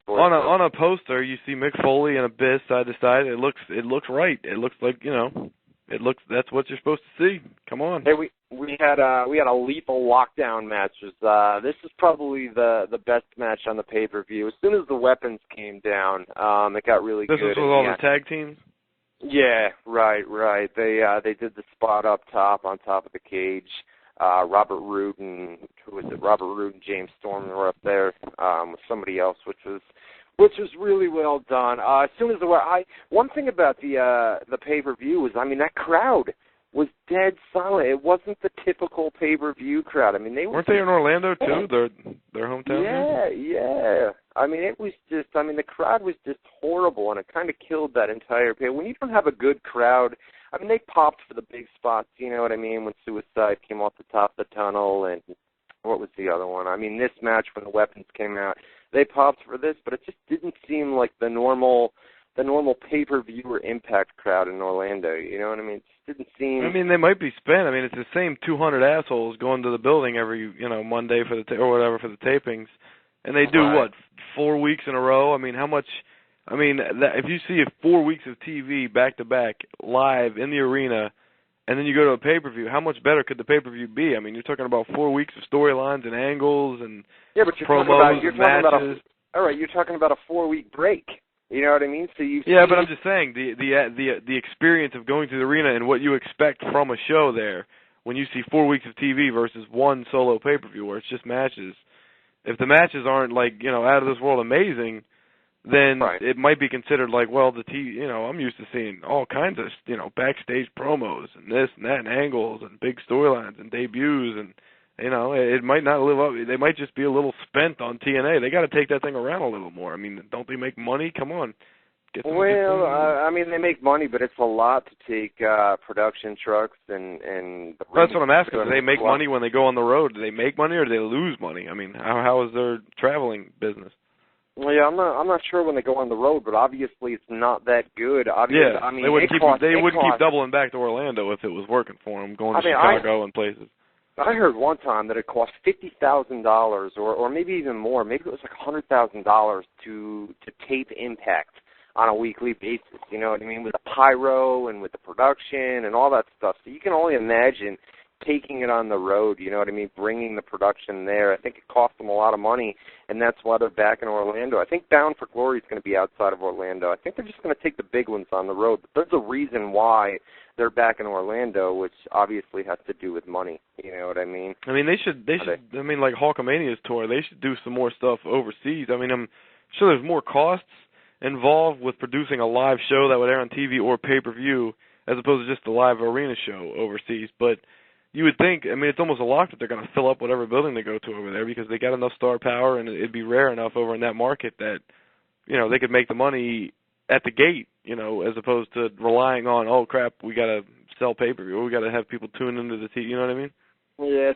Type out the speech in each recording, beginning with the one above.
sports. On a poster, you see Mick Foley and Abyss side to side. It looks right. It looks like, that's what you're supposed to see. Come on. Hey, we had a lethal lockdown match. This is probably the best match on the pay-per-view. As soon as the weapons came down, it got really good. This was with all the tag teams? Yeah, right. They did the spot up top, on top of the cage. Robert Roode and James Storm were up there with somebody else, which was really well done. As soon as one thing about the pay-per-view was, that crowd was dead silent. It wasn't the typical pay-per-view crowd. Weren't they in Orlando too? Their hometown. Yeah. It was just. The crowd was just horrible, and it kind of killed that entire pay. When you don't have a good crowd, they popped for the big spots. You know what I mean? When Suicide came off the top of the tunnel, and what was the other one? This match when the weapons came out, they popped for this, but it just didn't seem like the normal pay-per-view or Impact crowd in Orlando. You know what I mean? It just didn't seem. They might be spent. It's the same 200 assholes going to the building every Monday for or whatever for the tapings, and they do what 4 weeks in a row. How much? If you see 4 weeks of TV back to back live in the arena, and then you go to a pay-per-view, how much better could the pay-per-view be? You're talking about 4 weeks of storylines and angles and promos and matches. You're talking about a 4-week break. You know what I mean? But I'm just saying the experience of going to the arena and what you expect from a show there when you see 4 weeks of TV versus one solo pay-per-view where it's just matches. If the matches aren't out of this world amazing, then it might be considered I'm used to seeing all kinds of backstage promos and this and that and angles and big storylines and debuts and it might not live up. They might just be a little spent on TNA. They got to take that thing around a little more. Don't they make money? Come on. They make money, but it's a lot to take production trucks and. That's what I'm asking. Do they make money when they go on the road? Do they make money or do they lose money? How is their traveling business? Well, yeah, I'm not sure when they go on the road, but obviously it's not that good. Obviously, they wouldn't keep doubling back to Orlando if it was working for them, going to Chicago and places. I heard one time that it cost $50,000 or maybe even more. Maybe it was like $100,000 to tape Impact on a weekly basis. You know what I mean? With the pyro and with the production and all that stuff. So you can only imagine taking it on the road, you know what I mean, bringing the production there. I think it cost them a lot of money, and that's why they're back in Orlando. I think Bound for Glory is going to be outside of Orlando. I think they're just going to take the big ones on the road. But there's a reason why they're back in Orlando, which obviously has to do with money. You know what I mean? They should. Like Hulkamania's tour, they should do some more stuff overseas. I'm sure there's more costs involved with producing a live show that would air on TV or pay-per-view as opposed to just a live arena show overseas. But you would think, it's almost a lock that they're going to fill up whatever building they go to over there because they got enough star power, and it'd be rare enough over in that market that, they could make the money at the gate, as opposed to relying on, oh, crap, we got to sell pay-per-view, we got to have people tune into the TV, you know what I mean? Yeah,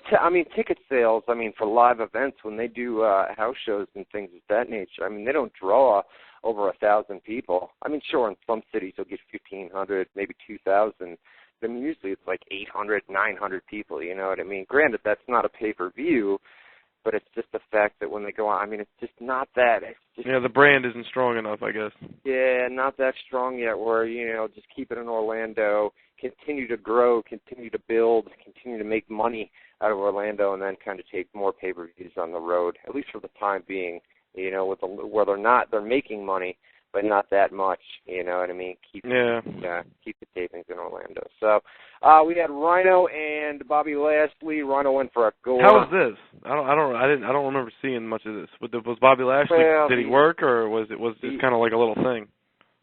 ticket sales, for live events, when they do house shows and things of that nature, they don't draw over 1,000 people. Sure, in some cities you'll get 1,500, maybe 2,000. Usually it's like 800, 900 people, you know what I mean? Granted, that's not a pay-per-view, but it's just the fact that when they go on, it's just not that. The brand isn't strong enough, I guess. Yeah, not that strong yet where, just keep it in Orlando, continue to grow, continue to build, continue to make money out of Orlando, and then kind of take more pay-per-views on the road, at least for the time being, where they're making money, but not that much, you know what I mean? Keep the tapings in Orlando. So we had Rhino and Bobby Lashley. Rhino went for a goal. How was this? I don't remember seeing much of this. Was Bobby Lashley? Did he work, or was it kind of like a little thing?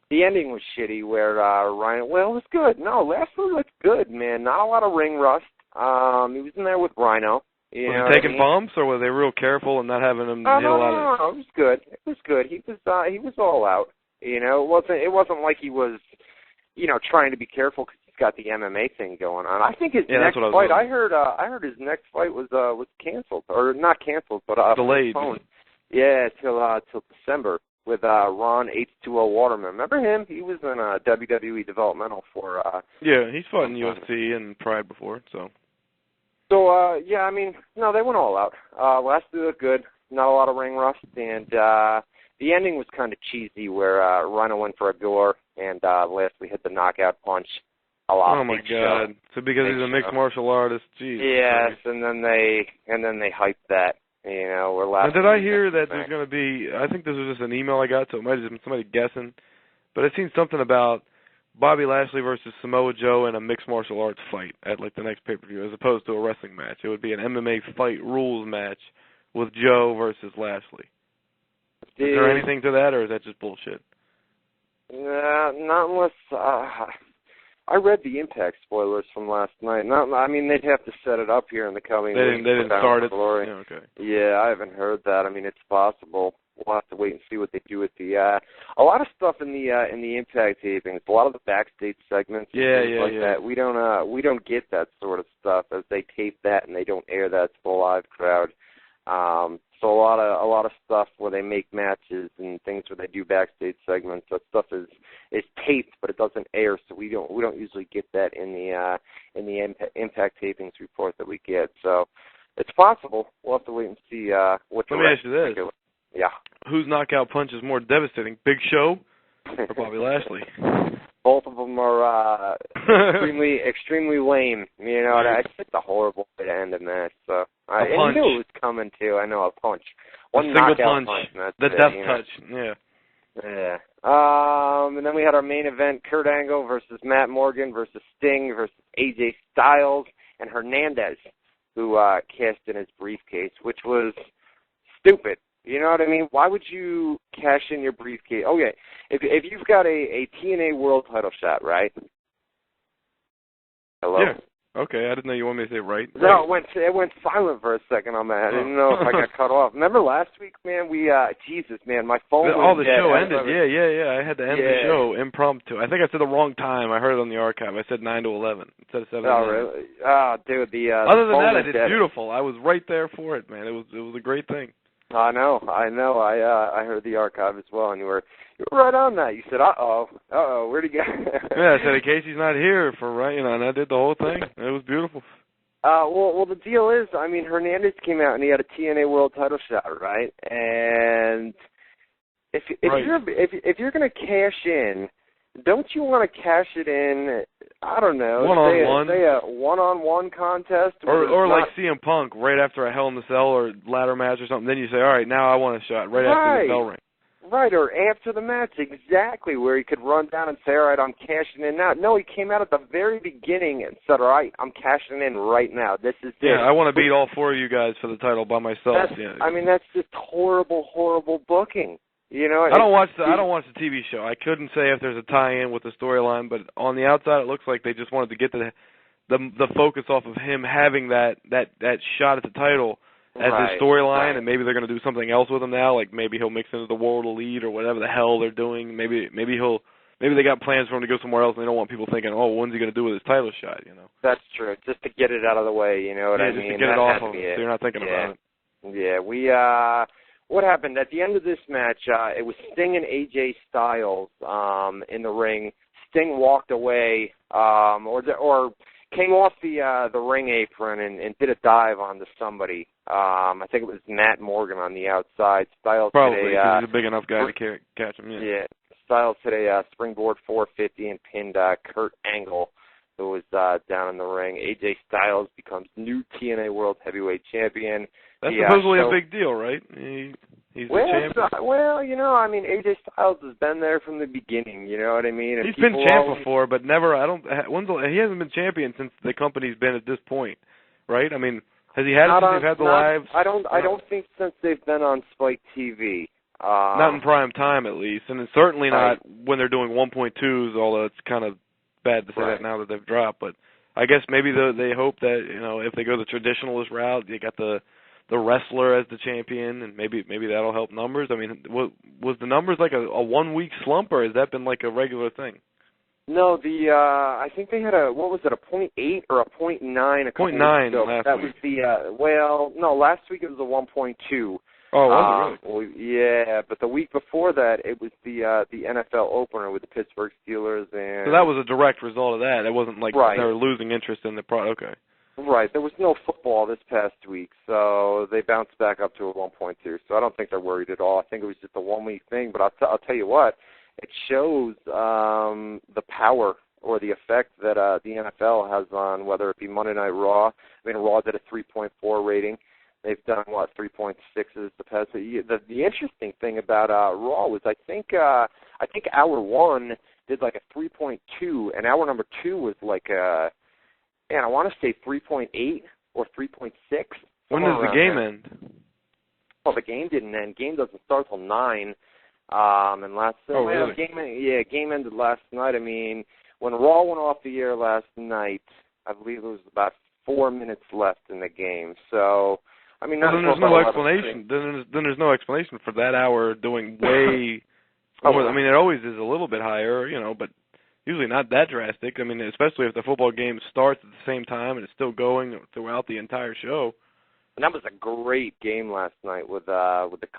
The ending was shitty, where Rhino. Well, it was good. No, Lashley looked good, man. Not a lot of ring rust. He was in there with Rhino. Was he taking bumps, or were they real careful and not having him hit a lot of? No, it was good. It was good. He was all out. It wasn't like he was, trying to be careful because he's got the MMA thing going on. I think his next fight. I heard his next fight was canceled, or not canceled, but delayed. Postponed. Yeah, till December with Ron H2O Waterman. Remember him? He was in WWE developmental for. Yeah, he's fought in UFC and Pride before, so. So no, they went all out. Lashley looked good. Not a lot of ring rust, and. the ending was kind of cheesy, where Rhino went for a door and Lashley hit the knockout punch. Oh my God! So because he's a mixed martial artist, geez. Yes, and then they hyped that. You know, we're laughing. Now, did I hear that there's going to be? I think this was just an email I got, so it might have been somebody guessing. But I've seen something about Bobby Lashley versus Samoa Joe in a mixed martial arts fight at like the next pay-per-view, as opposed to a wrestling match. It would be an MMA fight rules match with Joe versus Lashley. Is there anything to that, or is that just bullshit? Not unless I read the Impact spoilers from last night. I mean, they'd have to set it up here in the coming weeks. They didn't start it. Yeah, okay. Yeah, I haven't heard that. I mean, it's possible. We'll have to wait and see what they do with the a lot of stuff in the Impact tapings. A lot of the backstage segments. That. We don't get that sort of stuff as they tape that and they don't air that to the live crowd. So a lot of stuff where they make matches and things where they do backstage segments. That stuff is taped, but it doesn't air, so we don't usually get that in the Impact tapings report that we get. So it's possible. We'll have to wait and see what. Let me ask you this. Yeah. Whose knockout punch is more devastating, Big Show or Bobby Lashley? Both of them are extremely lame. You know, it's just a horrible way to end a match. So I knew it was coming too. I know, a punch, one single knockout punch, and the death touch. Yeah. Yeah. And then we had our main event: Kurt Angle versus Matt Morgan versus Sting versus AJ Styles and Hernandez, who cashed in his briefcase, which was stupid. You know what I mean? Why would you cash in your briefcase? Okay, if you've got a TNA World title shot, right? Hello? Yeah. Okay, I didn't know you wanted me to say right. No, it went silent for a second on that. I didn't know if I got cut off. Remember last week, man? Jesus, man, my phone was the dead. show ended. Yeah. I had to end the show impromptu. I think I said the wrong time. I heard it on the archive. I said 9 to 11 instead of 7 to 9. Oh, really? Oh, dude, Other than that, I did beautiful. I was right there for it, man. It was a great thing. I know. I heard the archive as well, and you were right on that. You said, where'd he go? Yeah, I said, in case he's not here and I did the whole thing. It was beautiful. Well, the deal is, I mean, Hernandez came out and he had a TNA World title shot, right? And if you're going to cash in, don't you want to cash it in? I don't know. One-on-one. Say a one-on-one contest, or like CM Punk right after a Hell in the Cell or ladder match or something. Then you say, all right, now I want a shot right after the bell ring. Right, or after the match, exactly, where he could run down and say, all right, I'm cashing in now. No, he came out at the very beginning and said, all right, I'm cashing in right now. This is it. Yeah, I want to beat all four of you guys for the title by myself. I mean, that's just horrible booking. You know, I don't watch the TV show. I couldn't say if there's a tie-in with the storyline, but on the outside, it looks like they just wanted to get the focus off of him having that shot at the title as his storyline, and maybe they're going to do something else with him now. Like maybe he'll mix into the World Elite or whatever the hell they're doing. Maybe they got plans for him to go somewhere else, and they don't want people thinking, oh, when's he going to do with his title shot? You know. That's true. Just to get it out of the way. You know what I mean? Just to get it off of him, so you're not thinking about it. Yeah, what happened at the end of this match? It was Sting and AJ Styles in the ring. Sting walked away, or came off the ring apron and did a dive onto somebody. I think it was Matt Morgan on the outside. Styles probably because he's a big enough guy to catch him. Yeah. Styles hit a springboard 450 and pinned Kurt Angle, who was down in the ring. AJ Styles becomes new TNA World Heavyweight Champion. That's supposedly a big deal, right? He's the champion. Well, you know, I mean, AJ Styles has been there from the beginning. You know what I mean? And he's been champ before, but never. He hasn't been champion since the company's been at this point, right? I mean, has he had it since they've had the lives? I don't think since they've been on Spike TV. Not in prime time, at least, and it's certainly not when they're doing 1.2s. Although it's kind of bad to say that now that they've dropped, but I guess maybe they hope that if they go the traditionalist route, you got the wrestler as the champion, and maybe that'll help numbers. I mean, was the numbers like a 1 week slump, or has that been like a regular thing? No, I think they had a 0.8 or a 0.9 a couple 0.9 weeks ago. last week. Last week it was a 1.2. Oh, was it really? Yeah, but the week before that, it was the NFL opener with the Pittsburgh Steelers, and so that was a direct result of that. It wasn't like they were losing interest in the product. Okay. Right. There was no football this past week, so they bounced back up to a 1.2. So I don't think they're worried at all. I think it was just a 1 week thing. But I'll tell you what, it shows the power or the effect that the NFL has on whether it be Monday Night Raw. I mean, Raw did a 3.4 rating. They've done 3.6s the past. The interesting thing about Raw was I think hour 1 did like a 3.2, and hour number 2 was like a. And I want to say 3.8 or 3.6. When does the game end? Well, the game didn't end. Game doesn't start till 9. And last really? Game ended last night. I mean, when Raw went off the air last night, I believe it was about 4 minutes left in the game. So, I mean, then there's no explanation. Then there's no explanation for that hour doing way. More, I mean, it always is a little bit higher, but. Usually not that drastic. I mean, especially if the football game starts at the same time and it's still going throughout the entire show. And that was a great game last night with the